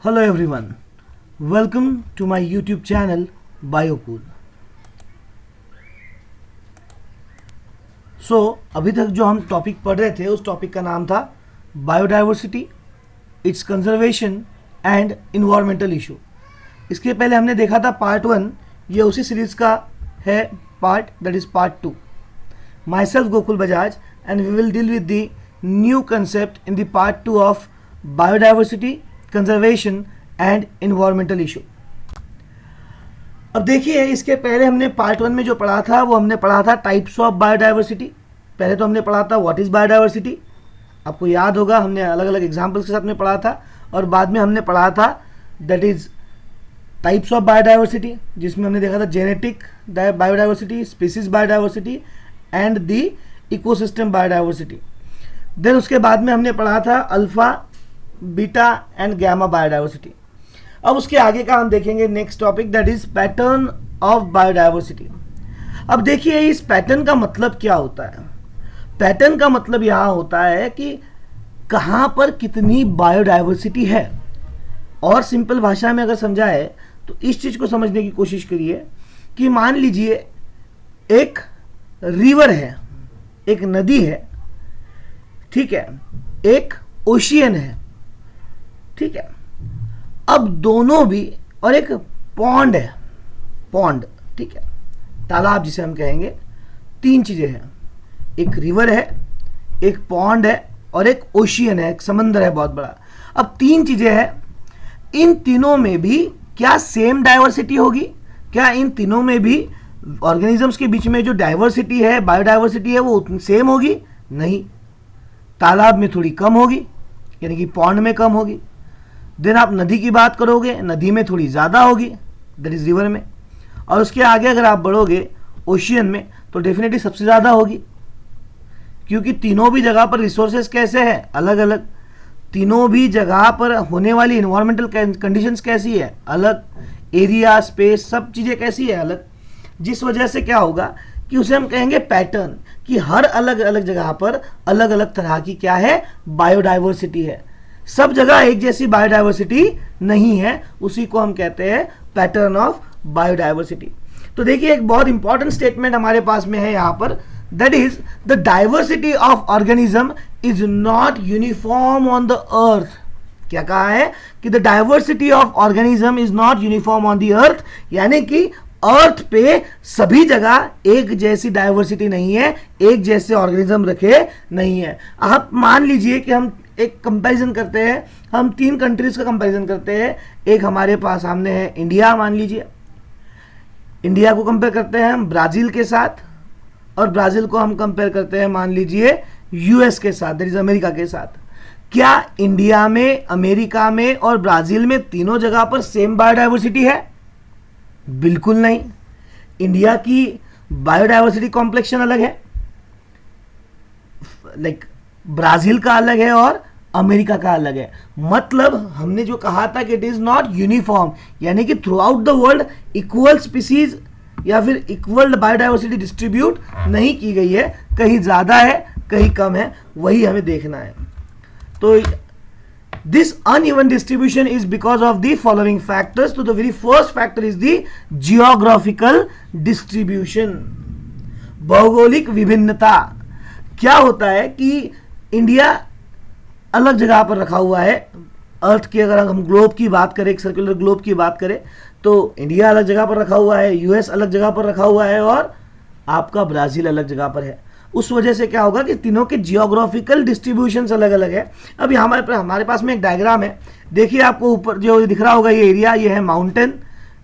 Hello everyone, welcome to my YouTube channel Biopool. अभी तक जो हम टॉपिक पढ़ रहे थे उस टॉपिक का नाम था biodiversity, it's conservation and environmental issue. इसके पहले हमने देखा था पार्ट 1, ये उसी सीरीज का है part, that is part 2. Myself Gokul Bajaj and we will deal with the new concept in the part 2 of biodiversity, conservation and environmental issue. अब देखिए, इसके पहले हमने पार्ट 1 में जो पढ़ा था वो हमने पढ़ा था टाइप्स ऑफ बायोडाइवर्सिटी. पहले तो हमने पढ़ा था व्हाट इज बायोडाइवर्सिटी, आपको याद होगा हमने अलग अलग एग्जांपल्स के साथ में पढ़ा था. और बाद में हमने पढ़ा था that is types of biodiversity, जिसमें हमने देखा था genetic biodiversity, species biodiversity and the ecosystem biodiversity. Then उसके बाद में हमने पढ़ा था alpha, beta and gamma biodiversity. अब उसके आगे का हम देखेंगे next topic, that is pattern of biodiversity. अब देखिए, इस पैटर्न का मतलब क्या होता है. पैटर्न का मतलब यहाँ होता है कि कहाँ पर कितनी बायोडाइवर्सिटी है. और सिंपल भाषा में अगर समझाए तो इस चीज को समझने की कोशिश करिए कि मान लीजिए एक रिवर है, एक नदी है, ठीक है, एक ओशियन है, ठीक है. अब दोनों भी, और एक पॉन्ड है, पॉन्ड, ठीक है, तालाब जिसे हम कहेंगे. तीन चीजें हैं, एक रिवर है, एक पॉन्ड है और एक ओशियन है, एक समंदर है बहुत बड़ा. अब तीन चीजें हैं, इन तीनों में भी क्या सेम डाइवर्सिटी होगी? क्या इन तीनों में भी ऑर्गेनिजम्स के बीच में जो डाइवर्सिटी है, बायोडाइवर्सिटी है, वो सेम होगी? नहीं. तालाब में थोड़ी कम होगी, यानी कि पॉन्ड में कम होगी. देन आप नदी की बात करोगे, नदी में थोड़ी ज़्यादा होगी, दैट इज रिवर में. और उसके आगे अगर आप बढ़ोगे ओशियन में तो डेफिनेटली सबसे ज़्यादा होगी, क्योंकि तीनों भी जगह पर रिसोर्सेज कैसे हैं? अलग अलग. तीनों भी जगह पर होने वाली इन्वायरमेंटल कंडीशंस कैसी है? अलग. एरिया, स्पेस, सब चीज़ें कैसी है? अलग. जिस वजह से क्या होगा कि उसे हम कहेंगे पैटर्न, कि हर अलग अलग जगह पर अलग अलग तरह की क्या है? बायोडाइवर्सिटी है. सब जगह एक जैसी बायोडाइवर्सिटी नहीं है, उसी को हम कहते हैं पैटर्न ऑफ बायोडाइवर्सिटी. तो देखिए, एक बहुत इंपॉर्टेंट स्टेटमेंट हमारे पास में है यहाँ पर, that is the diversity of organism is not uniform on the earth. क्या कहा है कि the diversity of organism is not uniform on the earth, यानी कि अर्थ पे सभी जगह एक जैसी डाइवर्सिटी नहीं है, एक जैसे ऑर्गेनिज्म रखे नहीं है. आप मान लीजिए कि हम एक कंपैरिजन करते हैं, हम तीन कंट्रीज का कंपैरिजन करते हैं. एक हमारे पास सामने है इंडिया, मान लीजिए. इंडिया को कंपेयर करते हैं हम ब्राजील के साथ, और ब्राजील को हम कंपेयर करते हैं मान लीजिए यूएस के साथ, दैट इज अमेरिका के साथ. क्या इंडिया में, अमेरिका में और ब्राजील में तीनों जगह पर सेम बायोडाइवर्सिटी है? बिल्कुल नहीं. इंडिया की बायोडाइवर्सिटी कॉम्प्लेक्शन अलग है, लाइक ब्राजील का अलग है और अमेरिका का अलग है. मतलब हमने जो कहा था कि इट इज नॉट यूनिफॉर्म, यानी कि through out the world equal species या फिर इक्वल बायोडाइवर्सिटी डिस्ट्रीब्यूट नहीं की गई है. कहीं ज्यादा है, कहीं कम है, वही हमें देखना है. तो this uneven distribution is because of the following factors. तो the very first factor is the geographical distribution, भौगोलिक विभिन्नता. क्या होता है कि इंडिया अलग जगह पर रखा हुआ है अर्थ की. अगर हम ग्लोब की बात करें, एक सर्कुलर ग्लोब की बात करें, तो इंडिया अलग जगह पर रखा हुआ है, यूएस अलग जगह पर रखा हुआ है और आपका ब्राजील अलग जगह पर है. उस वजह से क्या होगा कि तीनों के जियोग्राफिकल डिस्ट्रीब्यूशंस अलग अलग है. अभी हमारे पास में एक डायग्राम है, देखिए आपको ऊपर जो दिख रहा होगा ये एरिया, ये है माउंटेन,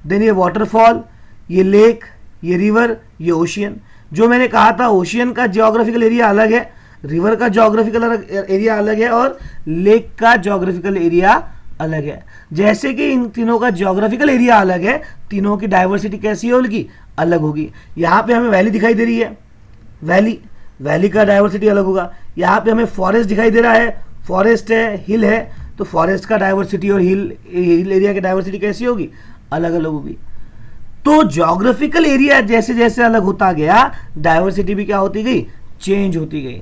देन ये वाटरफॉल, ये लेक, ये रिवर, ये ओशियन. जो मैंने कहा था ओशियन का जियोग्राफिकल एरिया अलग है, रिवर का जियोग्राफिकल एरिया अलग है और लेक का जियोग्राफिकल एरिया अलग है. जैसे कि इन तीनों का जियोग्राफिकल एरिया अलग है, तीनों की डाइवर्सिटी कैसी होगी? अलग होगी. यहाँ पे हमें वैली दिखाई दे रही है, वैली का डाइवर्सिटी अलग होगा. यहाँ पे हमें फॉरेस्ट दिखाई दे रहा है, फॉरेस्ट है, हिल है, तो फॉरेस्ट का डाइवर्सिटी और हिल एरिया की डाइवर्सिटी कैसी होगी? अलग अलग होगी. तो ज्योग्राफिकल एरिया जैसे जैसे अलग होता गया, डाइवर्सिटी भी क्या होती गई? चेंज होती गई.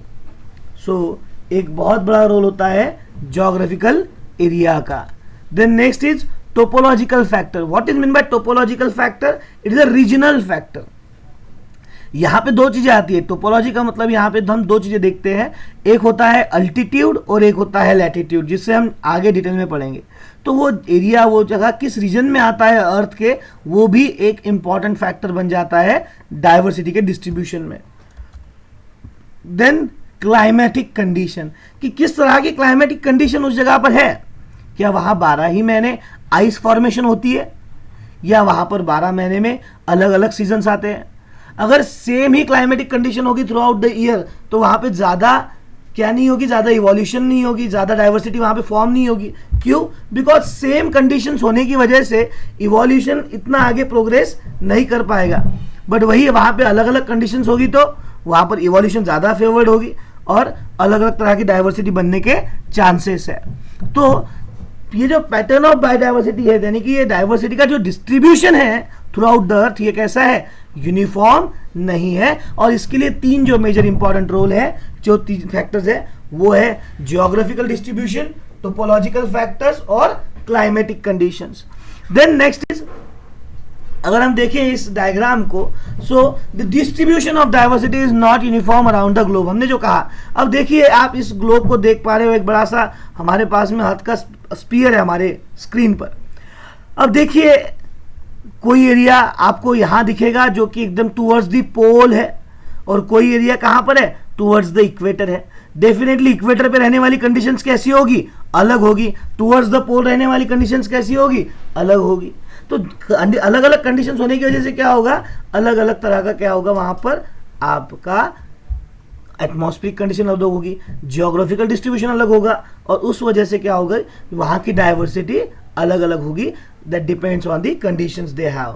सो एक बहुत बड़ा रोल होता है ज्योग्राफिकल एरिया का. Then next is topological factor. What is mean by topological factor? It is a regional factor. यहां पे दो चीजें आती है. टोपोलॉजी का मतलब यहां पे हम दो चीजें देखते हैं, एक होता है अल्टीट्यूड और एक होता है लैटिट्यूड, जिससे हम आगे डिटेल में पढ़ेंगे. तो वो एरिया, वो जगह किस रीजन में आता है अर्थ के, वो भी एक इंपॉर्टेंट फैक्टर बन जाता है डायवर्सिटी के डिस्ट्रीब्यूशन में. देन क्लाइमेटिक कंडीशन, कि किस तरह की क्लाइमेटिक कंडीशन उस जगह पर है. क्या वहां 12 ही महीने आइस फॉर्मेशन होती है, या वहां पर 12 महीने में अलग अलग सीजन्स आते हैं. अगर सेम ही क्लाइमेटिक कंडीशन होगी थ्रू आउट द ईयर, तो वहां पे ज्यादा क्या नहीं होगी, ज्यादा इवोल्यूशन नहीं होगी, ज्यादा डाइवर्सिटी वहां पे फॉर्म नहीं होगी. क्यों? बिकॉज सेम कंडीशंस होने की वजह से इवोल्यूशन इतना आगे प्रोग्रेस नहीं कर पाएगा. बट वही वहां पे अलग अलग कंडीशंस होगी तो वहां पर इवोल्यूशन ज्यादा फेवर्ड होगी और अलग अलग तरह की डाइवर्सिटी बनने के चांसेस है. तो ये जो पैटर्न ऑफ बायोडाइवर्सिटी है, यानी कि ये डाइवर्सिटी का जो डिस्ट्रीब्यूशन है थ्रू आउट द अर्थ, ये कैसा है? यूनिफॉर्म नहीं है. और इसके लिए तीन जो मेजर इंपॉर्टेंट रोल है, जो तीन फैक्टर्स है, वो है जियोग्राफिकल डिस्ट्रीब्यूशन, टोपोलॉजिकल फैक्टर्स और climatic conditions. Then next is, अगर हम देखें इस डायग्राम को, so the distribution of diversity is not uniform around the globe. हमने जो कहा, अब देखिए आप इस ग्लोब को देख पा रहे हो, एक बड़ा सा हमारे पास में हाथ का स्पीयर है हमारे स्क्रीन पर. अब देखिए कोई एरिया आपको यहां दिखेगा जो कि एकदम टूवर्ड्स द पोल है, और कोई एरिया कहां पर है? टूवर्ड्स द इक्वेटर है. डेफिनेटली इक्वेटर पे रहने वाली कंडीशंस कैसी होगी? अलग होगी. टूवर्ड्स द पोल रहने वाली कंडीशंस कैसी होगी? अलग होगी. तो अलग अलग कंडीशंस होने की वजह से क्या होगा? अलग अलग तरह का क्या होगा? वहां पर आपका एटमॉस्फेरिक कंडीशन अलग होगी, जियोग्राफिकल डिस्ट्रीब्यूशन अलग होगा, और उस वजह से क्या होगा? वहां की डाइवर्सिटी अलग अलग होगी. That depends on the conditions they have.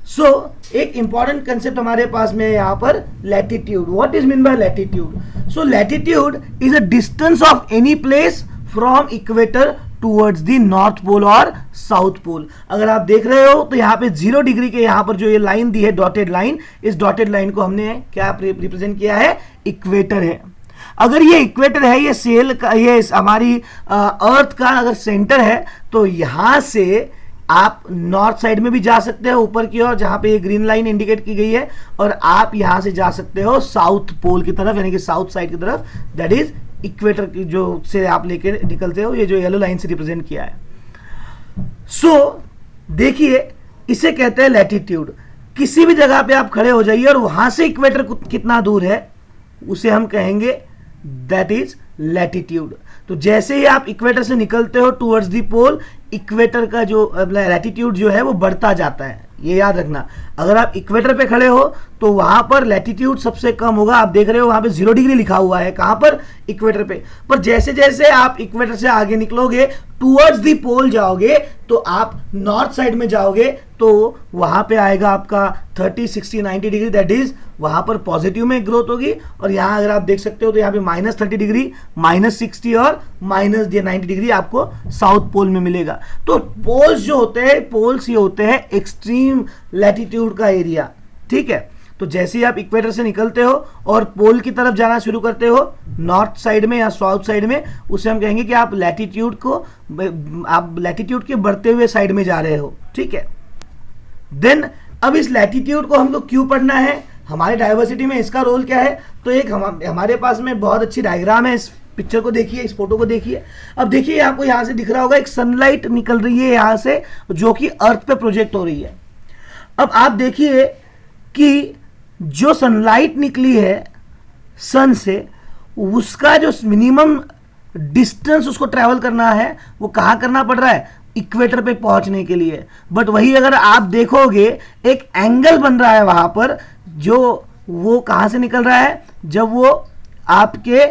So एक इंपॉर्टेंट कंसेप्ट हमारे पास में है यहाँ पर, latitude. What is mean by latitude? So latitude is a distance of any place from equator towards the north pole और साउथ पोल. अगर आप देख रहे हो तो यहाँ पे 0 डिग्री के यहाँ पर जो ये लाइन दी है, डॉटेड लाइन, इस डॉटेड लाइन को हमने क्या रिप्रेजेंट किया है? इक्वेटर है. अगर ये इक्वेटर है, ये सेल का, ये हमारी अर्थ का अगर सेंटर है, तो यहां से आप नॉर्थ साइड में भी जा सकते हो ऊपर की ओर, जहां पे ये ग्रीन लाइन इंडिकेट की गई है, और आप यहां से जा सकते हो साउथ पोल की तरफ, यानी कि साउथ साइड की तरफ. दैट इज इक्वेटर की जो से आप लेके निकलते हो, ये जो येलो लाइन से रिप्रेजेंट किया है. सो देखिए, इसे कहते हैं लैटिट्यूड. किसी भी जगह पे आप खड़े हो जाइए और वहां से इक्वेटर कितना दूर है, उसे हम कहेंगे दैट इज लैटिट्यूड. तो जैसे ही आप इक्वेटर से निकलते हो टूवर्ड्स द पोल, इक्वेटर का जो लैटिट्यूड जो है वो बढ़ता जाता है. ये याद रखना. अगर आप इक्वेटर पे खड़े हो तो वहां पर लैटिट्यूड सबसे कम होगा. आप देख रहे हो वहां पे 0 डिग्री लिखा हुआ है. कहां पर? इक्वेटर पे. पर जैसे जैसे आप इक्वेटर से आगे निकलोगे, टूवर्ड्स दी पोल जाओगे, तो आप नॉर्थ साइड में जाओगे, तो वहां पे आएगा आपका 30, 60, 90 डिग्री. दैट इज वहां पर पॉजिटिव में ग्रोथ होगी. और यहां अगर आप देख सकते हो तो यहाँ पे -30 डिग्री, -60 और -90 डिग्री आपको साउथ पोल में मिलेगा. तो पोल्स जो होते हैं, पोल्स ये होते हैं एक्सट्रीम लैटिट्यूड का एरिया. ठीक है. तो जैसे ही आप इक्वेटर से निकलते हो और पोल की तरफ जाना शुरू करते हो, नॉर्थ साइड में या साउथ साइड में, उसे हम कहेंगे कि आप लैटिट्यूड के बढ़ते हुए साइड में जा रहे हो. ठीक है. देन अब इस लैटिट्यूड को हमको क्यों पढ़ना है, हमारे डाइवर्सिटी में इसका रोल क्या है? तो एक हमारे पास में बहुत अच्छी डायग्राम है. इस पिक्चर को देखिए, इस फोटो को देखिए. अब देखिए आपको यहां से दिख रहा होगा, एक सनलाइट निकल रही है यहां से, जो कि अर्थ पे प्रोजेक्ट हो रही है. अब आप देखिए कि जो सनलाइट निकली है सन से, उसका जो मिनिमम डिस्टेंस उसको ट्रैवल करना है, वो कहाँ करना पड़ रहा है? इक्वेटर पे पहुंचने के लिए. बट वही अगर आप देखोगे, एक एंगल बन रहा है वहां पर, जो वो कहां से निकल रहा है? जब वो आपके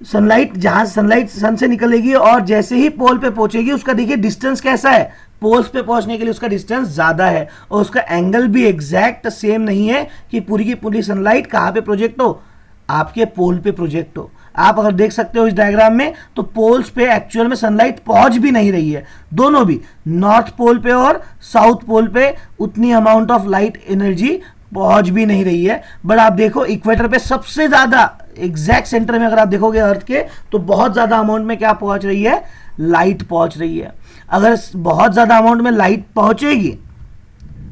सनलाइट, जहां सनलाइट सन से निकलेगी और जैसे ही पोल पे पहुंचेगी, उसका देखिए डिस्टेंस कैसा है? पोल्स पे पहुंचने के लिए उसका डिस्टेंस ज्यादा है, और उसका एंगल भी एग्जैक्ट सेम नहीं है कि पूरी की पूरी सनलाइट कहां पे प्रोजेक्ट हो? आपके पोल पे प्रोजेक्ट हो. आप अगर देख सकते हो इस डायग्राम में, तो पोल्स पे एक्चुअल में सनलाइट पहुंच भी नहीं रही है. दोनों भी, नॉर्थ पोल पे और साउथ पोल पे उतनी अमाउंट ऑफ लाइट एनर्जी पहुंच भी नहीं रही है. बट आप देखो इक्वेटर पे सबसे ज्यादा, एग्जैक्ट सेंटर में अगर आप देखोगे अर्थ के, तो बहुत ज्यादा अमाउंट में क्या पहुंच रही है? लाइट पहुंच रही है। अगर बहुत ज़्यादा अमाउंट में लाइट पहुंचेगी,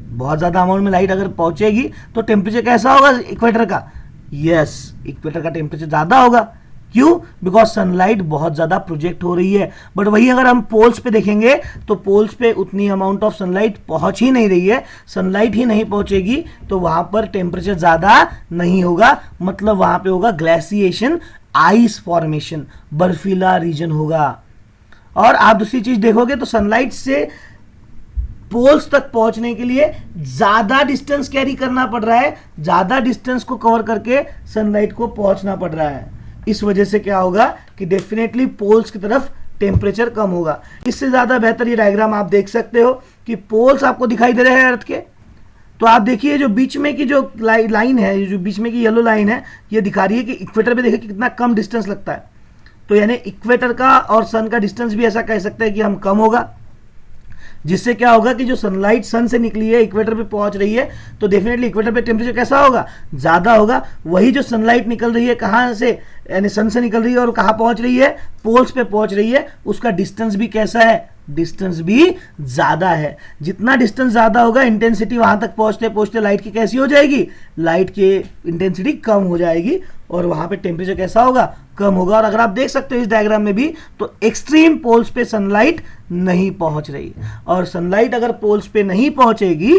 बहुत ज़्यादा अमाउंट में लाइट अगर पहुंचेगी तो टेम्परेचर कैसा होगा इक्वेटर का? यस, इक्वेटर का टेम्परेचर ज़्यादा होगा। क्यों? बिकॉज सनलाइट बहुत ज़्यादा प्रोजेक्ट हो रही है। बट वही अगर हम पोल्स पे देखेंगे तो पोल्स पे उतनी अमाउंट ऑफ सनलाइट पहुंच ही नहीं रही है, सनलाइट ही नहीं पहुंचेगी तो वहां पर टेम्परेचर ज़्यादा नहीं होगा, मतलब वहां पे होगा ग्लेसिएशन, आइस फॉर्मेशन, बर्फीला रीजन होगा। और आप दूसरी चीज देखोगे तो सनलाइट से पोल्स तक पहुंचने के लिए ज्यादा डिस्टेंस कैरी करना पड़ रहा है, ज्यादा डिस्टेंस को कवर करके सनलाइट को पहुंचना पड़ रहा है। इस वजह से क्या होगा कि डेफिनेटली पोल्स की तरफ टेम्परेचर कम होगा। इससे ज्यादा बेहतर ये डायग्राम आप देख सकते हो कि पोल्स आपको दिखाई दे रहे हैं अर्थ के, तो आप देखिए जो बीच में की जो लाइन है, जो बीच में की येलो लाइन है, ये दिखा रही है कि इक्वेटर पे देखिए कि कितना कम डिस्टेंस लगता है। तो यानी इक्वेटर का और सन का डिस्टेंस भी ऐसा कह सकते हैं कि हम कम होगा, जिससे क्या होगा कि जो सनलाइट सन से निकली है इक्वेटर पे पहुंच रही है तो डेफिनेटली इक्वेटर पे टेम्परेचर कैसा होगा? ज़्यादा होगा। वही जो सनलाइट निकल रही है कहाँ से, यानी सन से निकल रही है और कहाँ पहुंच रही है? पोल्स पे पहुंच रही है, उसका डिस्टेंस भी कैसा है? डिस्टेंस भी ज़्यादा है। जितना डिस्टेंस ज़्यादा होगा इंटेंसिटी वहाँ तक पहुँचते पहुँचते लाइट की कैसी हो जाएगी? लाइट की इंटेंसिटी कम हो जाएगी और वहाँ पे टेम्परेचर कैसा होगा? कम होगा। और अगर आप देख सकते हो इस डायग्राम में भी तो एक्सट्रीम पोल्स पे सनलाइट नहीं पहुँच रही, और सनलाइट अगर पोल्स पे नहीं पहुँचेगी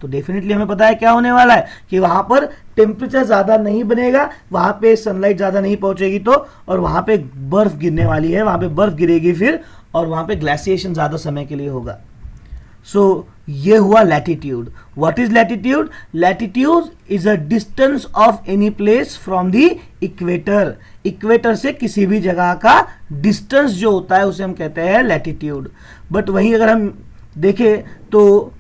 तो डेफिनेटली हमें पता है क्या होने वाला है कि वहाँ पर टेम्परेचर ज़्यादा नहीं बनेगा, वहाँ पे सनलाइट ज़्यादा नहीं पहुँचेगी तो, और वहाँ पे बर्फ़ गिरने वाली है, वहाँ पे बर्फ़ गिरेगी फिर, और वहाँ पे ग्लेसिएशन ज़्यादा समय के लिए होगा। सो ये हुआ latitude. What is latitude? Latitude is a distance of any place from the equator. Equator से किसी भी जगह का डिस्टेंस जो होता है उसे हम कहते हैं लैटिट्यूड। बट वहीं अगर हम देखें तो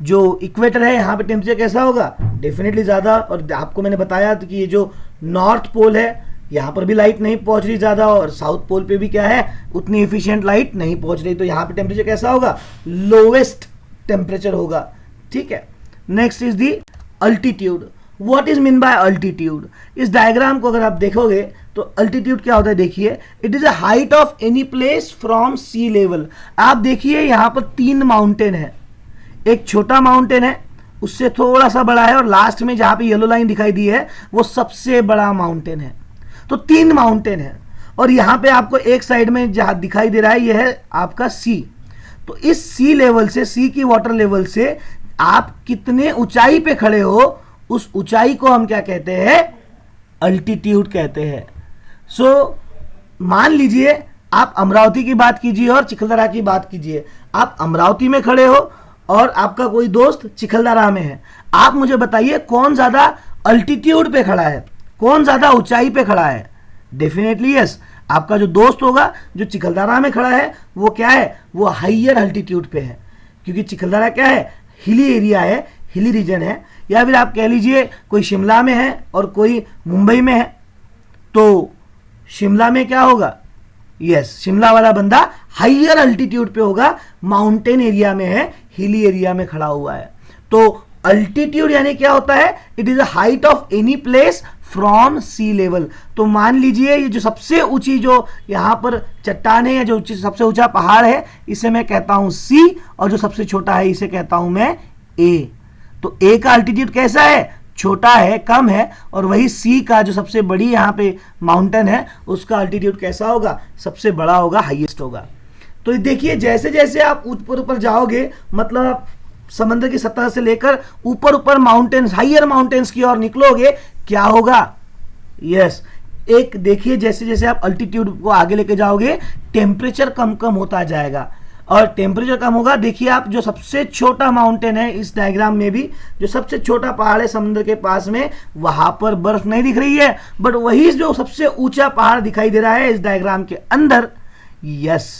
जो इक्वेटर है यहाँ पे टेम्परेचर कैसा होगा? डेफिनेटली ज़्यादा। और आपको मैंने बताया कि ये जो नॉर्थ पोल है यहाँ पर भी लाइट नहीं पहुँच रही ज़्यादा, और साउथ पोल पे भी क्या है? उतनी एफिशिएंट लाइट नहीं पहुँच रही, तो यहाँ पे टेम्परेचर कैसा होगा? लोवेस्ट टेम्परेचर होगा। ठीक है, next is the altitude. What is mean bye altitude? इस डायग्राम को अगर आप देखोगे तो अल्टीट्यूड क्या होता है देखिए, it is a height of any place from sea level. आप देखिए यहाँ पर 3 माउंटेन है, एक छोटा माउंटेन है, उससे थोड़ा सा बड़ा है, और लास्ट में जहाँ पे येलो लाइन दिखाई दी है वो सबसे बड़ा माउंटेन है। तो 3 माउंटेन है, और यहाँ पे आपको एक साइड में जहाँ दिखाई दे रहा है ये है आपका सी। तो इस सी लेवल से, सी की वाटर लेवल से आप कितने ऊंचाई पे खड़े हो, उस ऊंचाई को हम क्या कहते हैं? अल्टीट्यूड कहते हैं। सो मान लीजिए आप अमरावती की बात कीजिए और चिखलदरा की बात कीजिए। आप अमरावती में खड़े हो और आपका कोई दोस्त चिखलदरा में है। आप मुझे बताइए कौन ज्यादा अल्टीट्यूड पे खड़ा है, कौन ज्यादा ऊंचाई पे खड़ा है? डेफिनेटली यस, आपका जो दोस्त होगा जो चिखलदरा में खड़ा है वो क्या है? वो हाइयर अल्टीट्यूड पे है, क्योंकि चिखलदरा क्या है? हिली एरिया है, हिली रीजन है। या फिर आप कह लीजिए कोई शिमला में है और कोई मुंबई में है, तो शिमला में क्या होगा? यस, शिमला वाला बंदा हाइयर अल्टीट्यूड पे होगा, माउंटेन एरिया में है, हिली एरिया में खड़ा हुआ है। तो अल्टीट्यूड यानी क्या होता है? It is a height of any place from sea level. तो मान लीजिए ये जो सबसे ऊंची जो यहाँ पर चट्टान है या जो सबसे ऊंचा पहाड़ है इसे मैं कहता हूं सी, और जो सबसे छोटा है इसे कहता हूं मैं ए। तो ए का अल्टीट्यूड कैसा है? छोटा है, कम है, और वही सी का जो सबसे बड़ी यहाँ पे माउंटेन है उसका अल्टीट्यूड कैसा होगा? सबसे बड़ा होगा, हाईएस्ट होगा। तो देखिए जैसे जैसे आप ऊपर ऊपर जाओगे, मतलब आप समंदर की सतह से लेकर ऊपर ऊपर माउंटेन्स, हाइयर माउंटेन्स की ओर निकलोगे, क्या होगा? यस, एक देखिए जैसे जैसे आप अल्टीट्यूड को आगे लेके जाओगे टेम्परेचर कम कम होता जाएगा, और टेम्परेचर कम होगा। देखिए आप जो सबसे छोटा माउंटेन है इस डायग्राम में भी, जो सबसे छोटा पहाड़ है समुद्र के पास में, वहां पर बर्फ नहीं दिख रही है, बट वही जो सबसे ऊंचा पहाड़ दिखाई दे रहा है इस डायग्राम के अंदर, यस,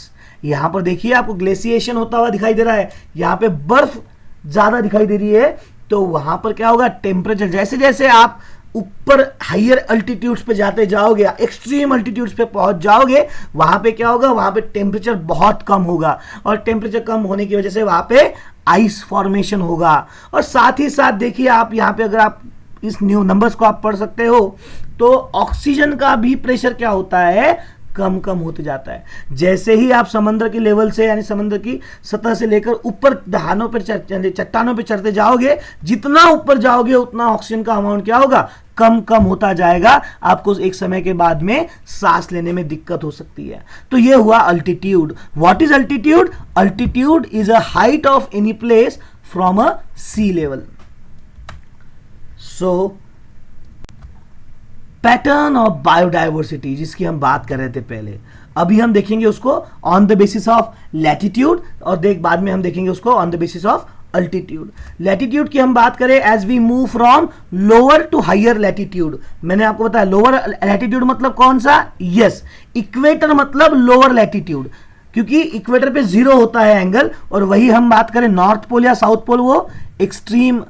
यहां पर देखिए आपको ग्लेसिएशन होता हुआ दिखाई दे रहा है, यहां पे बर्फ ज्यादा दिखाई दे रही है। तो वहां पर क्या होगा? टेम्परेचर जैसे जैसे आप ऊपर हाइयर अल्टीट्यूड्स पे जाते जाओगे, एक्सट्रीम अल्टीट्यूड्स पे पहुंच जाओगे, वहां पे क्या होगा? वहां पे टेम्परेचर बहुत कम होगा, और टेम्परेचर कम होने की वजह से वहां पे आइस फॉर्मेशन होगा। और साथ ही साथ देखिए आप यहाँ पे अगर आप इस न्यू नंबर्स को आप पढ़ सकते हो तो ऑक्सीजन का भी प्रेशर क्या होता है? कम कम होते जाता है। जैसे ही आप समंदर के लेवल से यानी समंदर की सतह से लेकर ऊपर दहानों पर चट्टानों पर चढ़ते जाओगे, जितना ऊपर जाओगे उतना ऑक्सीजन का अमाउंट क्या होगा, कम कम होता जाएगा। आपको एक समय के बाद में सांस लेने में दिक्कत हो सकती है। तो ये हुआ altitude. What is altitude? Altitude is a height of any place from a sea level. So pattern of biodiversity जिसकी हम बात कर रहे थे पहले, अभी हम देखेंगे उसको on the basis of latitude, और बाद में हम देखेंगे उसको on the basis of altitude. Latitude की हम बात करें, as we move from lower to higher latitude. मैंने आपको बताया लोअर लैटिट्यूड मतलब कौन सा? यस, इक्वेटर मतलब लोअर लैटिट्यूड, क्योंकि इक्वेटर पे 0 होता है एंगल, और वही हम बात करें नॉर्थ पोल या साउथ पोल, वो एक्सट्रीम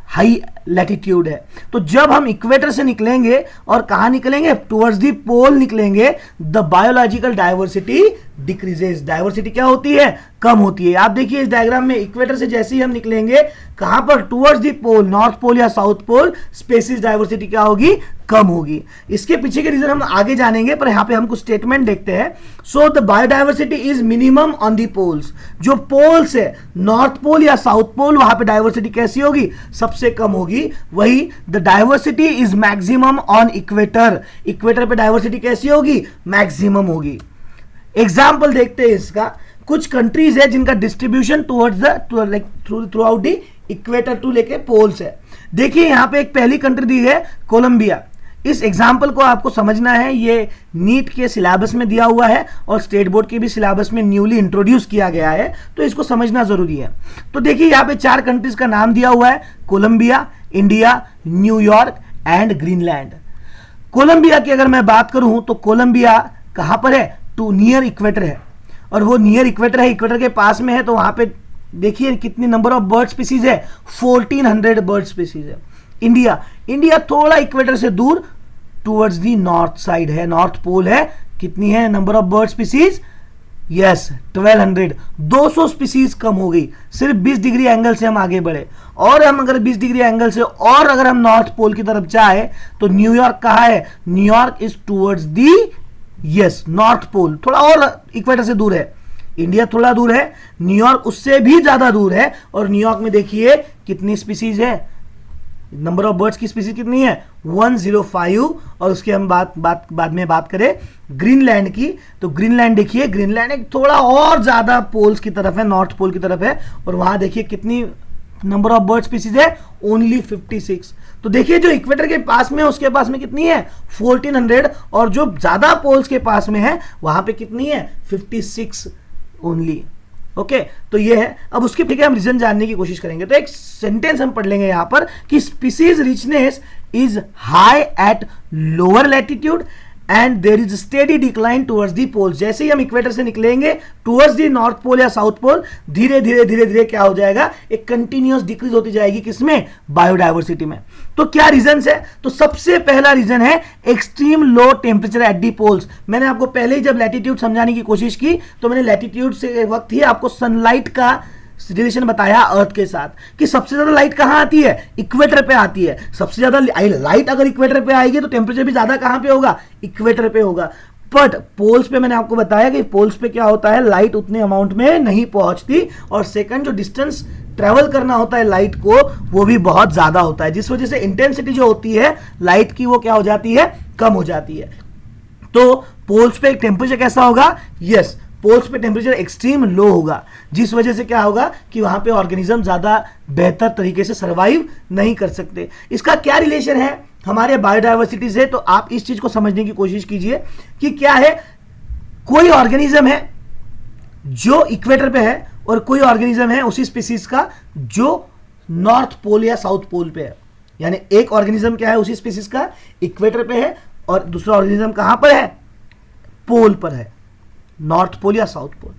हाई लैटिट्यूड है। तो जब हम इक्वेटर से निकलेंगे और कहां निकलेंगे, टुवर्ड्स दी पोल निकलेंगे, the biological diversity decreases. Diversity क्या होती है? कम होती है। आप देखिए इस डायग्राम में इक्वेटर से जैसे ही हम निकलेंगे कहां पर, towards the pole, north pole या साउथ पोल, स्पेसीज डाइवर्सिटी क्या होगी, कम होगी। इसके पीछे के रीजन हम आगे जानेंगे, पर यहां पे हम कुछ स्टेटमेंट देखते हैं। So the biodiversity is minimum on the poles. जो पोल्स है, नॉर्थ पोल या साउथ पोल, वहां पे डाइवर्सिटी कैसी होगी, सबसे कम होगी। वही the diversity is maximum on equator. Equator पे डाइवर्सिटी कैसी होगी, मैक्सिमम होगी। एग्जाम्पल देखते हैं इसका। कुछ कंट्रीज है जिनका distribution towards the throughout the equator to लेके पोल्स है। देखिए यहां पे एक पहली कंट्री दी है कोलंबिया। इस एग्जाम्पल को आपको समझना है, ये नीट के सिलेबस में दिया हुआ है और स्टेट बोर्ड के भी सिलेबस में न्यूली इंट्रोड्यूस किया गया है, तो इसको समझना जरूरी है। तो देखिए यहां पे 4 कंट्रीज का नाम दिया हुआ है, Colombia, India, New York and Greenland. Colombia की अगर मैं बात करूं तो कोलंबिया कहां पर है, टू नियर इक्वेटर है, और वो नियर इक्वेटर है, इक्वेटर के पास में है। तो वहां पे देखिए कितनी नंबर ऑफ बर्ड स्पीसीज है, 1400 बर्ड स्पीसीज है। इंडिया थोड़ा इक्वेटर से दूर टुवर्ड्स दी नॉर्थ साइड है, नॉर्थ पोल है। कितनी है number of bird species? Yes 1200, 200 species कम हो गई। सिर्फ 20 डिग्री एंगल से हम आगे बढ़े, और हम अगर 20 डिग्री एंगल से और अगर हम नॉर्थ पोल की तरफ जाए तो न्यूयॉर्क कहां है, New York is towards the yes north pole, थोड़ा और इक्वेटर से दूर है। इंडिया थोड़ा दूर है, न्यूयॉर्क उससे भी ज्यादा दूर है, और न्यूयॉर्क में देखिए कितनी स्पीसीज है, नंबर ऑफ बर्ड्स की स्पीसीज कितनी है, 105। और उसके हम बाद में बात करें ग्रीनलैंड की, तो ग्रीनलैंड देखिए, ग्रीनलैंड एक थोड़ा और ज्यादा पोल्स की तरफ है, नॉर्थ पोल की तरफ है, और वहां देखिए कितनी नंबर ऑफ बर्ड स्पीसीज है, ओनली 56। तो देखिए जो इक्वेटर के पास में है उसके पास में कितनी है, 1400, और जो ज्यादा पोल्स के पास में है वहां पे कितनी है, 56 ओनली। ओके, तो ये है। अब उसके पीछे हम रीजन जानने की कोशिश करेंगे। तो एक सेंटेंस हम पढ़ लेंगे यहां पर कि species richness is high at lower latitude and there is steady decline towards the pole. जैसे ही हम इक्वेटर से निकलेंगे टुवर्ड्स दी नॉर्थ पोल या साउथ पोल, धीरे धीरे क्या हो जाएगा, एक कंटिन्यूअस डिक्रीज होती जाएगी। किसमें, बायोडाइवर्सिटी में। तो क्या रीजंस है, तो सबसे पहला रीजन है extreme low temperature at the poles. मैंने आपको पहले ही जब लैटिट्यूड समझाने की कोशिश की तो मैंने लैटिट्यूड से वक्त ही आपको सनलाइट का रिलेशन बताया अर्थ के साथ, कि सबसे ज्यादा लाइट कहां आती है, इक्वेटर पे आती है। सबसे ज्यादा लाइट अगर इक्वेटर पे आएगी तो टेम्परेचर भी ज्यादा कहां पे होगा, इक्वेटर पे होगा। बट पोल्स पे मैंने आपको बताया कि पोल्स पे क्या होता है, लाइट उतने अमाउंट में नहीं पहुंचती, और सेकंड जो डिस्टेंस ट्रेवल करना होता है लाइट को, वो भी बहुत ज्यादा होता है, जिस वजह से इंटेंसिटी जो होती है लाइट की वो क्या हो जाती है, कम हो जाती है। तो पोल्स पे टेम्परेचर कैसा होगा, यस पोल्स पे टेम्परेचर एक्सट्रीम लो होगा, जिस वजह से क्या होगा कि वहां पे ऑर्गेनिज्म ज्यादा बेहतर तरीके से सर्वाइव नहीं कर सकते। इसका क्या रिलेशन है हमारे बायोडाइवर्सिटी से, तो आप इस चीज को समझने की कोशिश कीजिए कि क्या है, कोई ऑर्गेनिज्म है जो इक्वेटर पे है और कोई ऑर्गेनिज्म है उसी स्पीसीज का जो नॉर्थ पोल या साउथ पोल पे है। यानी एक ऑर्गेनिज्म क्या है उसी स्पीसीज का इक्वेटर पे है और दूसरा ऑर्गेनिज्म कहां पर है, पोल पर है, नॉर्थ पोल या साउथ पोल।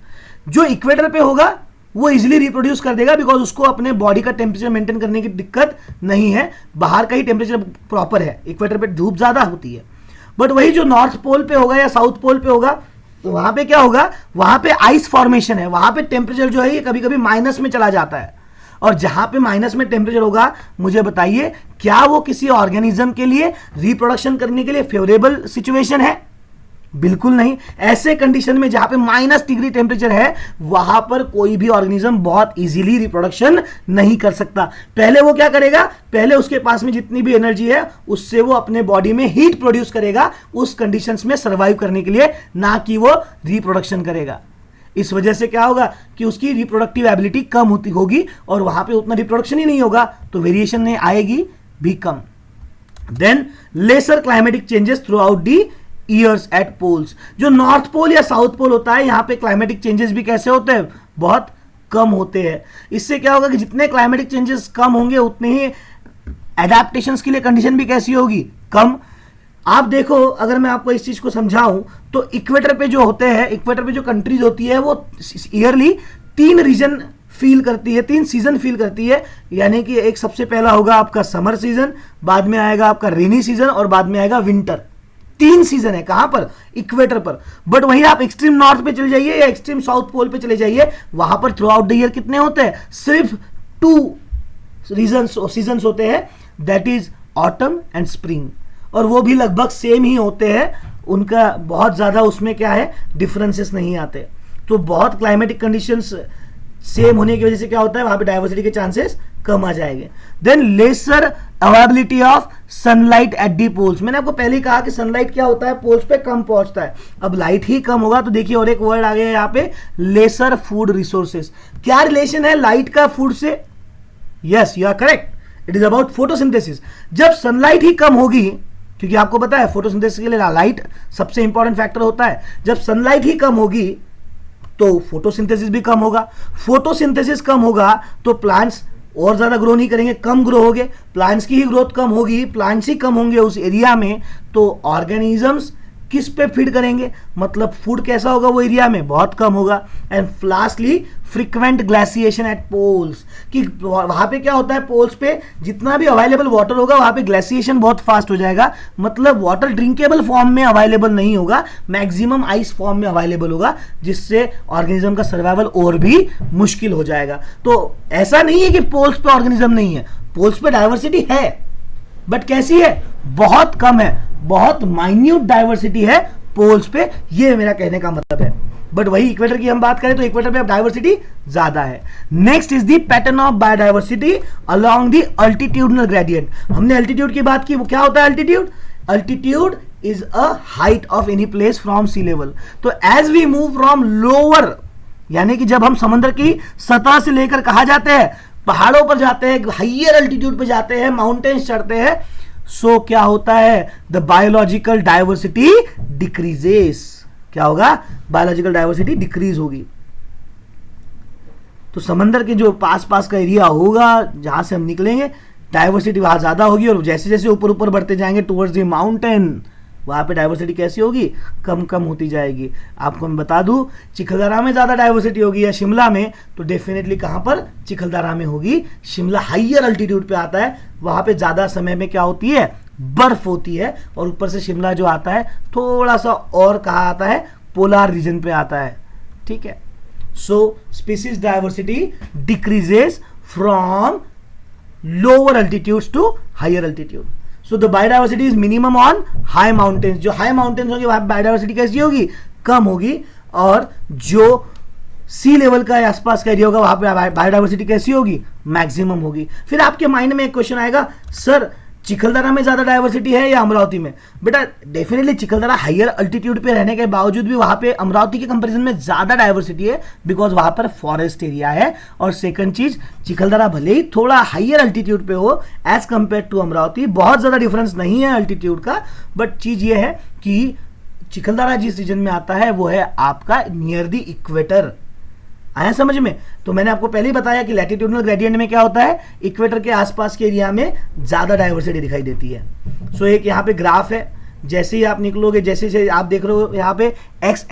जो इक्वेटर पे होगा वो इजीली रिप्रोड्यूस कर देगा, बिकॉज उसको अपने बॉडी का टेम्परेचर मेंटेन करने की दिक्कत नहीं है, बाहर का ही टेम्परेचर प्रॉपर है, इक्वेटर पे धूप ज्यादा होती है। बट वही जो नॉर्थ पोल पे होगा या साउथ पोल पे होगा, तो वहां पे क्या होगा, वहां पे आइस फॉर्मेशन है, वहां पे टेम्परेचर जो है ये कभी कभी माइनस में चला जाता है। और जहां पे माइनस में टेम्परेचर होगा, मुझे बताइए क्या वो किसी ऑर्गेनिज्म के लिए रिप्रोडक्शन करने के लिए फेवरेबल सिचुएशन है, बिल्कुल नहीं। ऐसे कंडीशन में जहां पे -डिग्री टेम्परेचर है वहां पर कोई भी ऑर्गेनिज्म बहुत इजीली रिप्रोडक्शन नहीं कर सकता। पहले वो क्या करेगा, पहले उसके पास में जितनी भी एनर्जी है उससे वो अपने बॉडी में हीट प्रोड्यूस करेगा उस कंडीशंस में सर्वाइव करने के लिए, ना कि वो रिप्रोडक्शन करेगा। इस वजह से क्या होगा कि उसकी रिप्रोडक्टिव एबिलिटी कम होती होगी और वहां पे उतना रिप्रोडक्शन ही नहीं होगा, तो वेरिएशन नहीं आएगी भी कम। Then lesser climatic changes throughout the years at poles. जो नॉर्थ पोल या साउथ पोल होता है, यहां पे क्लाइमेटिक चेंजेस भी कैसे होते हैं, बहुत कम होते हैं। इससे क्या होगा कि जितने क्लाइमेटिक चेंजेस कम होंगे उतने ही एडेप्टेशंस के लिए कंडीशन भी कैसी होगी, कम। आप देखो, अगर मैं आपको इस चीज को समझाऊं तो इक्वेटर पे जो होते हैं, इक्वेटर पे जो कंट्रीज होती है वो ईयरली 3 रीजन फील करती है, 3 सीजन फील करती है। यानी कि एक सबसे पहला होगा आपका समर सीजन, बाद में आएगा आपका रेनी सीजन और बाद में आएगा विंटर। 3 सीजन है कहां पर, इक्वेटर पर। बट वहीं आप एक्सट्रीम नॉर्थ पे चले जाइए या एक्सट्रीम साउथ पोल पे चले जाइए, वहां पर थ्रू आउट द ईयर कितने होते हैं, सिर्फ 2 सीजन होते हैं, that is autumn and spring. और वो भी लगभग सेम ही होते हैं, उनका बहुत ज्यादा उसमें क्या है, डिफरेंसेस नहीं आते। तो बहुत क्लाइमेटिक कंडीशंस सेम होने की वजह से क्या होता है, वहां पे डाइवर्सिटी के चांसेस कम आ जाएंगे। Then lesser availability of sunlight at the poles. मैंने आपको पहले ही कहा कि सनलाइट क्या होता है, पोल्स पे कम पहुंचता है। अब लाइट ही कम होगा तो देखिए और एक वर्ड आ गया यहाँ पे, लेसर फूड रिसोर्सेस। क्या रिलेशन है लाइट का फूड से, yes you are correct, it is about photosynthesis. जब सनलाइट ही कम होगी, क्योंकि आपको पता है फोटोसिंथेसिस के लिए लाइट सबसे इंपॉर्टेंट फैक्टर होता है, जब सनलाइट ही कम होगी तो फोटोसिंथेसिस भी कम होगा। फोटोसिंथेसिस कम होगा तो प्लांट्स और ज्यादा ग्रो नहीं करेंगे, कम ग्रो होंगे, प्लांट्स की ही ग्रोथ कम होगी, प्लांट्स ही कम होंगे उस एरिया में, तो ऑर्गेनिजम्स किस पे फीड करेंगे, मतलब फूड कैसा होगा वो एरिया में, बहुत कम होगा। And lastly frequent glaciation at poles, कि वहां पे क्या होता है, पोल्स पे जितना भी अवेलेबल वाटर होगा वहां पे ग्लेशिएशन बहुत फास्ट हो जाएगा, मतलब वाटर ड्रिंकेबल फॉर्म में अवेलेबल नहीं होगा, मैक्सिमम आइस फॉर्म में अवेलेबल होगा, जिससे ऑर्गेनिज्म का सर्वाइवल और भी मुश्किल हो जाएगा। तो ऐसा नहीं है कि पोल्स पे ऑर्गेनिज्म नहीं है, पोल्स पे डाइवर्सिटी है, बट कैसी है, बहुत कम है, बहुत माइन्यूट डाइवर्सिटी है पोल्स पे, ये मेरा कहने का मतलब है। बट वही इक्वेटर की हम बात करें तो इक्वेटर पे अब डाइवर्सिटी ज्यादा है। Next is the pattern of biodiversity along the altitudinal gradient. हमने अल्टीट्यूड की बात की, वो क्या होता है altitude, altitude is a height of any place from sea level. तो as we move from lower, यानी कि जब हम समंदर की सतह से लेकर कहा जाते हैं, पहाड़ों पर जाते हैं, हाइयर अल्टीट्यूड पे जाते हैं, माउंटेन्स चढ़ते हैं, सो क्या होता है, द बायोलॉजिकल डाइवर्सिटी डिक्रीजेस। क्या होगा, बायोलॉजिकल डाइवर्सिटी डिक्रीज होगी। तो समंदर के जो पास पास का एरिया होगा जहां से हम निकलेंगे, डाइवर्सिटी वहां ज्यादा होगी, और जैसे जैसे ऊपर ऊपर बढ़ते जाएंगे टुवर्ड्स द माउंटेन, वहां पे डाइवर्सिटी कैसी होगी, कम कम होती जाएगी। आपको मैं बता दूं, चिखलदरा में ज्यादा डाइवर्सिटी होगी या शिमला में, तो डेफिनेटली कहां पर, चिखलदरा में होगी। शिमला हाइयर अल्टीट्यूड पे आता है, वहां पे ज्यादा समय में क्या होती है, बर्फ होती है, और ऊपर से शिमला जो आता है थोड़ा सा और कहा आता है, पोलार रीजन पे आता है, ठीक है। So species diversity decreases from lower altitudes to higher altitude. So the biodiversity is minimum on high mountains. जो हाई माउंटेन्स होंगे वहां बायोडाइवर्सिटी कैसी होगी, कम होगी, और जो सी लेवल का आसपास का एरिया होगा वहां पे बायोडाइवर्सिटी कैसी होगी, मैक्सिमम होगी। फिर आपके माइंड में एक क्वेश्चन आएगा, सर चिखलदरा में ज्यादा डाइवर्सिटी है या अमरावती में? बेटा डेफिनेटली चिखलदरा हायर अल्टीट्यूड पे रहने के बावजूद भी वहां पे अमरावती के कंपैरिजन में ज्यादा डाइवर्सिटी है, बिकॉज वहां पर फॉरेस्ट एरिया है। और सेकंड चीज, चिखलदरा भले ही थोड़ा हायर अल्टीट्यूड पे हो एज कंपेयर टू अमरावती, बहुत ज्यादा डिफरेंस नहीं है अल्टीट्यूड का, बट चीज ये है कि चिखलदरा जिस रीजन में आता है वो है आपका नियर द इक्वेटर। आया समझ में? तो मैंने आपको पहले ही बताया कि लैटिट्यूडनल ग्रेडियंट में क्या होता है, इक्वेटर के आसपास के एरिया में ज्यादा डाइवर्सिटी दिखाई देती है। सो एक यहाँ पे ग्राफ है, जैसे ही आप निकलोगे, जैसे जैसे आप देख रहे हो यहाँ पे एक्स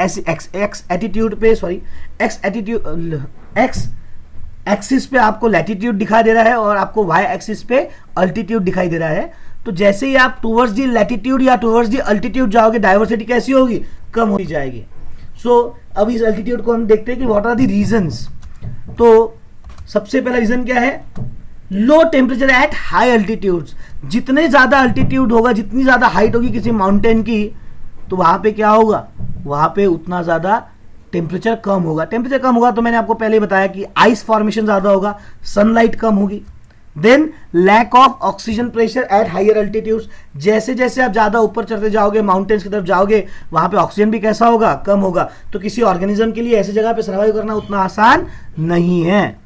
एक्सिस पे आपको लैटिट्यूड दिखाई दे रहा है और आपको वाई एक्सिस पे अल्टीट्यूड दिखाई दे रहा है। तो जैसे ही आप टुवर्ड्स दी लैटिट्यूड या टुवर्ड्स दी अल्टीट्यूड जाओगे, डाइवर्सिटी कैसी होगी, कम होती जाएगी। सो अब इस अल्टीट्यूड को हम देखते हैं कि व्हाट आर द रीजंस। तो सबसे पहला रीजन क्या है, लो टेम्परेचर एट हाई अल्टीट्यूड्स। जितने ज्यादा अल्टीट्यूड होगा, जितनी ज्यादा हाइट होगी किसी माउंटेन की, तो वहाँ पे क्या होगा, वहाँ पे उतना ज़्यादा टेम्परेचर कम होगा। टेम्परेचर कम होगा तो मैंने आपको पहले बताया कि आइस फॉर्मेशन ज़्यादा होगा, सनलाइट कम होगी। Then lack of oxygen pressure at higher altitudes, जैसे जैसे आप ज़्यादा ऊपर चढ़ते जाओगे, माउंटेन्स की तरफ जाओगे, वहाँ पे ऑक्सीजन भी कैसा होगा, कम होगा। तो किसी ऑर्गेनिज्म के लिए ऐसी जगह पे सर्वाइव करना उतना आसान नहीं है,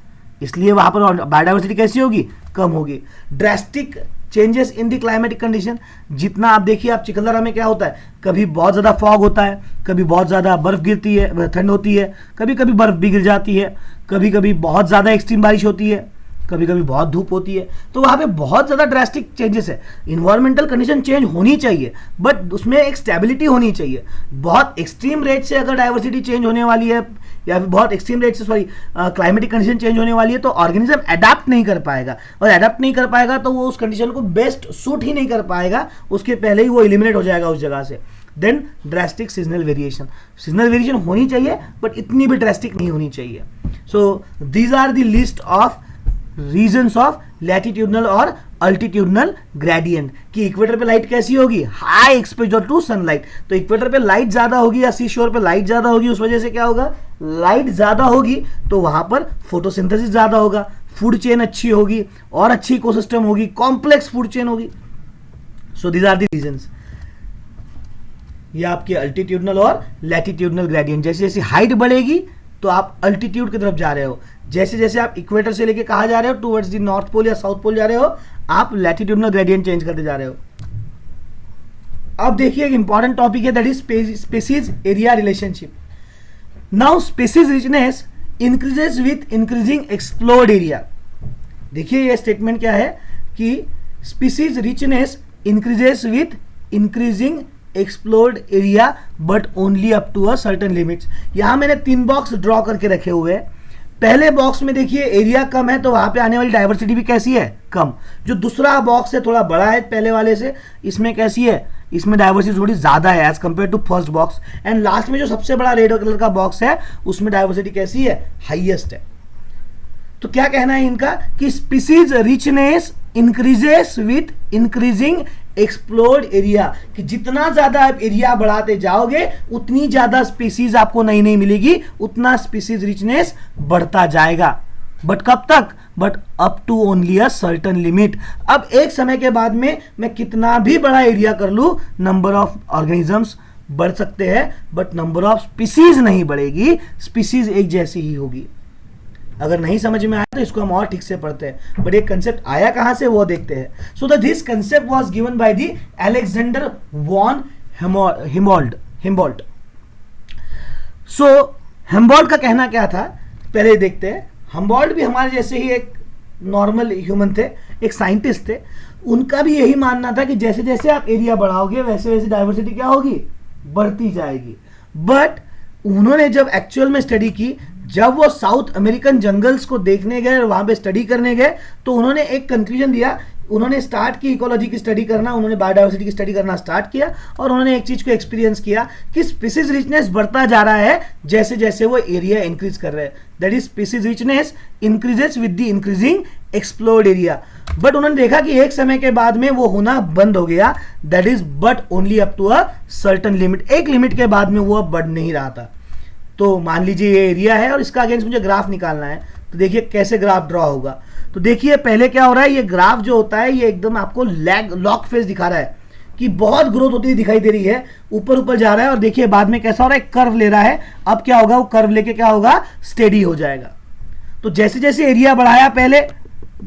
इसलिए वहाँ पर बायोडाइवर्सिटी कैसी होगी, कम होगी। Drastic changes in the climatic condition, जितना आप देखिए, आप चिकलदरा में क्या होता है, कभी बहुत ज़्यादा फॉग होता है, कभी बहुत ज़्यादा बर्फ़ गिरती है, ठंड होती है, कभी कभी बर्फ़ भी गिर जाती है, कभी कभी बहुत ज़्यादा एक्सट्रीम बारिश होती है, कभी कभी बहुत धूप होती है। तो वहाँ पे बहुत ज़्यादा ड्रास्टिक चेंजेस है। इन्वायरमेंटल कंडीशन चेंज होनी चाहिए, बट उसमें एक स्टेबिलिटी होनी चाहिए। बहुत एक्सट्रीम रेट से अगर डाइवर्सिटी चेंज होने वाली है, या फिर बहुत एक्सट्रीम रेट से क्लाइमेटिक कंडीशन चेंज होने वाली है, तो ऑर्गेनिज्म अडेप्ट नहीं कर पाएगा, और अडेप्ट नहीं कर पाएगा तो वो उस कंडीशन को बेस्ट सूट ही नहीं कर पाएगा, उसके पहले ही वो एलिमिनेट हो जाएगा उस जगह से। Then drastic seasonal variation, seasonal variation होनी चाहिए बट इतनी भी ड्रास्टिक नहीं होनी चाहिए। So these are the list of reasons of latitudinal और अल्टीट्यूडनल ग्रेडियंट, कि इक्वेटर पे लाइट कैसी होगी, हाई एक्सपोजर टू सनलाइट। तो इक्वेटर पे लाइट ज्यादा होगी या सी शोर पे लाइट ज्यादा होगी, उस वजह से क्या होगा, लाइट ज्यादा होगी तो वहां पर फोटोसिंथेसिस ज्यादा होगा, फूड चेन अच्छी होगी और अच्छी इकोसिस्टम होगी, कॉम्प्लेक्स फूड चेन होगी। So these are the reasons. ये आपके अल्टीट्यूडनल और लैटिट्यूडनल ग्रेडियंट, जैसे जैसे हाइट बढ़ेगी तो आप अल्टीट्यूड की तरफ जा रहे हो, जैसे जैसे आप इक्वेटर से लेके कहा जा रहे हो, टुवर्ड्स द नॉर्थ पोल या साउथ पोल जा रहे हो, आप लैटिट्यूडनल ग्रेडियंट चेंज करते जा रहे हो। अब देखिए एक इंपॉर्टेंट टॉपिक है, that is species area relationship. Now species richness increases with increasing explored area. देखिए ये स्टेटमेंट क्या है कि species richness increases with increasing explored area but only up to a certain limits. यहां मैंने 3 बॉक्स ड्रॉ करके रखे हुए हैं। पहले बॉक्स में देखिए एरिया कम है तो वहां पे आने वाली डाइवर्सिटी भी कैसी है, कम। जो दूसरा बॉक्स है थोड़ा बड़ा है पहले वाले से, इसमें कैसी है, इसमें डाइवर्सिटी थोड़ी ज्यादा है as compare to first box. And last में जो सबसे बड़ा रेड कलर का बॉक्स है उसमें डाइवर्सिटी कैसी है, हाईएस्ट है। तो क्या कहना है इनका कि species richness increases with increasing explored area, कि जितना ज्यादा आप एरिया बढ़ाते जाओगे उतनी ज्यादा स्पीसीज आपको नई नई मिलेगी, उतना स्पीसीज रिचनेस बढ़ता जाएगा। बट कब तक, but up to only a certain limit. अब एक समय के बाद में मैं कितना भी बड़ा एरिया कर लूं, नंबर ऑफ ऑर्गेनिजम्स बढ़ सकते हैं बट नंबर ऑफ स्पीसीज नहीं बढ़ेगी, स्पीसीज एक जैसी ही होगी। अगर नहीं समझ में आया तो इसको हम और ठीक से पढ़ते हैं, बट एक कंसेप्ट आया कहां से वो देखते हैं। So this concept was given by the Alexander von Humboldt. So Humboldt का कहना क्या था, पहले देखते हैं। हिम्बोल्ट भी हमारे जैसे ही एक नॉर्मल ह्यूमन थे, एक साइंटिस्ट थे। उनका भी यही मानना था कि जैसे जैसे आप एरिया बढ़ाओगे वैसे वैसे डाइवर्सिटी क्या होगी, बढ़ती जाएगी। बट उन्होंने जब एक्चुअल में स्टडी की, जब वो साउथ अमेरिकन जंगल्स को देखने गए और वहां पे स्टडी करने गए, तो उन्होंने एक कंक्लूजन दिया। उन्होंने स्टार्ट की इकोलॉजी की स्टडी करना, उन्होंने बायोडाइवर्सिटी की स्टडी करना स्टार्ट किया, और उन्होंने एक चीज को एक्सपीरियंस किया कि स्पीसीज रिचनेस बढ़ता जा रहा है जैसे जैसे वो एरिया इंक्रीज कर रहे हैं। That is species richness increases with the increasing explored area. But उन्होंने देखा कि एक समय के बाद में वो होना बंद हो गया, that is but only up to a certain limit. एक लिमिट के बाद में वो बढ़ नहीं रहा था। तो मान लीजिए ये एरिया है और इसका अगेंस्ट मुझे ग्राफ निकालना है, तो देखिए कैसे ग्राफ ड्रॉ होगा। तो देखिए पहले क्या हो रहा है, ये ग्राफ जो होता है ये एकदम आपको लॉक फेस दिखा रहा है कि बहुत ग्रोथ होती दिखाई दे रही है, ऊपर ऊपर जा रहा है। और देखिए बाद में कैसा हो रहा है, कर्व ले रहा है। अब क्या होगा, वो कर्व लेके क्या होगा, स्टेडी हो जाएगा। तो जैसे जैसे एरिया बढ़ाया, पहले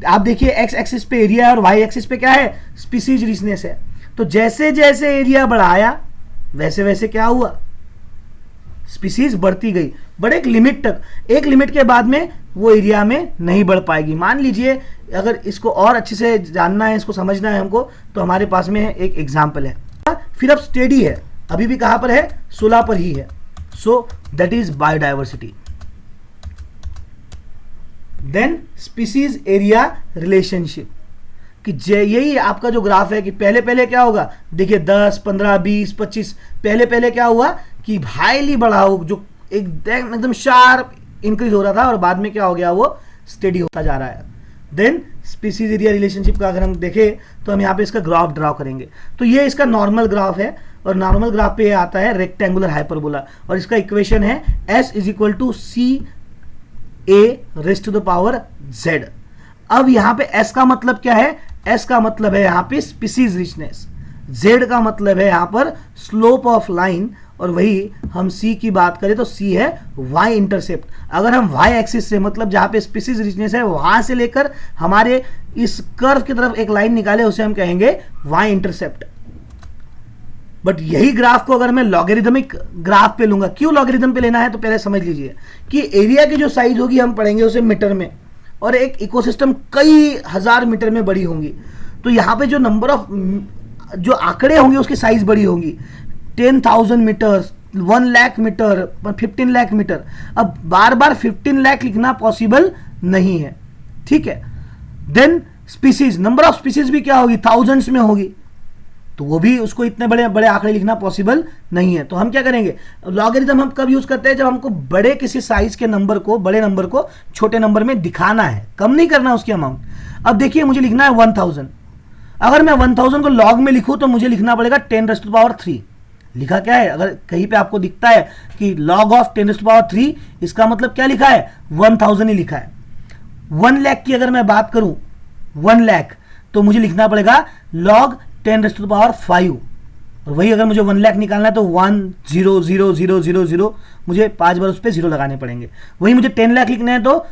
आप देखिए एक्स एक्सिस पे एरिया और वाई एक्सिस पे क्या है, स्पीसीज रिचनेस है। तो जैसे जैसे एरिया बढ़ाया वैसे वैसे क्या हुआ, स्पीसीज बढ़ती गई, बट एक लिमिट तक। एक लिमिट के बाद में वो एरिया में नहीं बढ़ पाएगी। मान लीजिए अगर इसको और अच्छे से जानना है, इसको समझना है हमको, तो हमारे पास में एक एग्जाम्पल है। फिर अब स्टेडी है, अभी भी कहां पर है, 16 पर ही है। So that is biodiversity. Then species area relationship, कि यही आपका जो ग्राफ है कि पहले पहले क्या होगा, देखिए 10, 15, 20, 25, पहले पहले क्या हुआ कि हाईली बढ़ा हो, जो एकदम शार्प इंक्रीज हो रहा था, और बाद में क्या हो गया, वो स्टेडी होता जा रहा है। देन स्पीसीज एरिया रिलेशनशिप का अगर हम देखें तो हम यहाँ पे इसका ग्राफ ड्रॉ करेंगे। तो ये इसका नॉर्मल ग्राफ है, और नॉर्मल ग्राफ पे ये आता है रेक्टेंगुलर हाइपरबोला, और इसका इक्वेशन है s is equal to C A raised to the power z। अब यहां पे s का मतलब क्या है? s का मतलब है यहां पे स्पीसीज रिचनेस, z का मतलब है यहां पर स्लोप ऑफ लाइन, और वही हम c की बात करें तो c है y इंटरसेप्ट। अगर हम y एक्सिस से मतलब जहां पे स्पीसीज रिचनेस है वहां से लेकर हमारे इस कर्व की तरफ एक लाइन निकाले उसे हम कहेंगे y इंटरसेप्ट। बट यही ग्राफ को अगर मैं लॉगरिदमिक ग्राफ पे लूंगा, क्यों लॉगरिदम पे लेना है तो पहले समझ लीजिए कि एरिया की जो साइज होगी हम पढ़ेंगे उसे मीटर में, और एक इकोसिस्टम कई हजार मीटर में बड़ी होंगी। तो यहाँ पे जो नंबर ऑफ जो आंकड़े होंगे उसकी साइज बड़ी होगी, 10,000 metre, 1 lakh metre, 15 lakh metre. अब बार बार 15 लाख लिखना पॉसिबल नहीं है, ठीक है। Then species, number of species भी क्या होगी? थाउजेंड्स में होगी, तो वो भी उसको इतने बड़े बड़े आंकड़े लिखना पॉसिबल नहीं है। तो हम क्या करेंगे? लॉगरिथम हम कब यूज करते हैं? जब हमको बड़े किसी साइज के नंबर को, बड़े नंबर को छोटे नंबर में दिखाना है, कम नहीं करना उसकी अमाउंट। अब देखिए मुझे लिखना है 1000, अगर मैं 1000 को लॉग में लिखूं तो मुझे लिखना पड़ेगा 10⁻3। लिखा क्या है? अगर कहीं पे आपको दिखता है कि log ऑफ 10⁻3, इसका मतलब क्या लिखा है? 1000 ही लिखा है। 1 लाख की अगर मैं बात करूं, 1 लाख, तो मुझे लिखना पड़ेगा log 10⁵, और वही अगर मुझे 1 लाख निकालना है तो 1,0,0,0,0,0 मुझे 5 बार उस पर 0 लगाने पड़ेंगे। वही मुझे 10 लाख लिखना है तो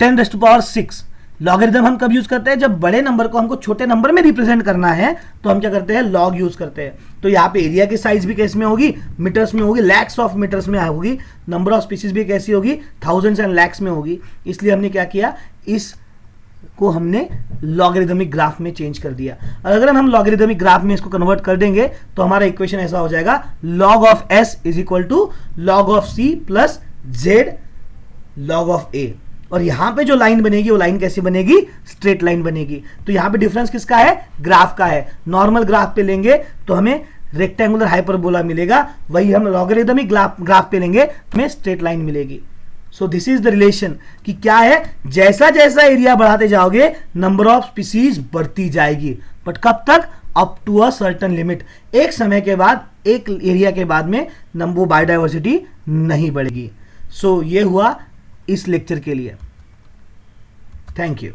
10⁻6। लॉगरिथम हम कब यूज करते हैं? जब बड़े नंबर को हमको छोटे नंबर में रिप्रेजेंट करना है तो हम क्या करते हैं? लॉग यूज करते हैं। तो यहाँ पे एरिया की साइज भी कैसे में होगी? मीटर्स में होगी, लैक्स ऑफ मीटर्स में होगी। नंबर ऑफ स्पीसीज भी कैसी होगी? थाउजेंड्स एंड लैक्स में होगी। इसलिए हमने क्या किया? इस को हमने लॉगरिदमिक ग्राफ में चेंज कर दिया। और अगर हम लॉगरिदमिक ग्राफ में इसको कन्वर्ट कर देंगे तो हमारा इक्वेशन ऐसा हो जाएगा, log of s is equal to log of c plus z log of a। और यहां पे जो लाइन बनेगी वो लाइन कैसी बनेगी? स्ट्रेट लाइन बनेगी। तो यहां पे डिफरेंस किसका है? ग्राफ का है। नॉर्मल ग्राफ पे लेंगे तो हमें रेक्टेंगुलर हाइपरबोला मिलेगा, वही हम लॉगरिदमिक ग्राफ पे लेंगे हमें स्ट्रेट लाइन मिलेगी। So this is the relation कि क्या है? जैसा जैसा एरिया बढ़ाते जाओगे नंबर ऑफ स्पीसीज बढ़ती जाएगी, बट कब तक? Up to a certain limit. एक समय के बाद, एक एरिया के बाद में नंबर बायोडाइवर्सिटी नहीं बढ़ेगी। सो ये हुआ इस लेक्चर के लिए। Thank you.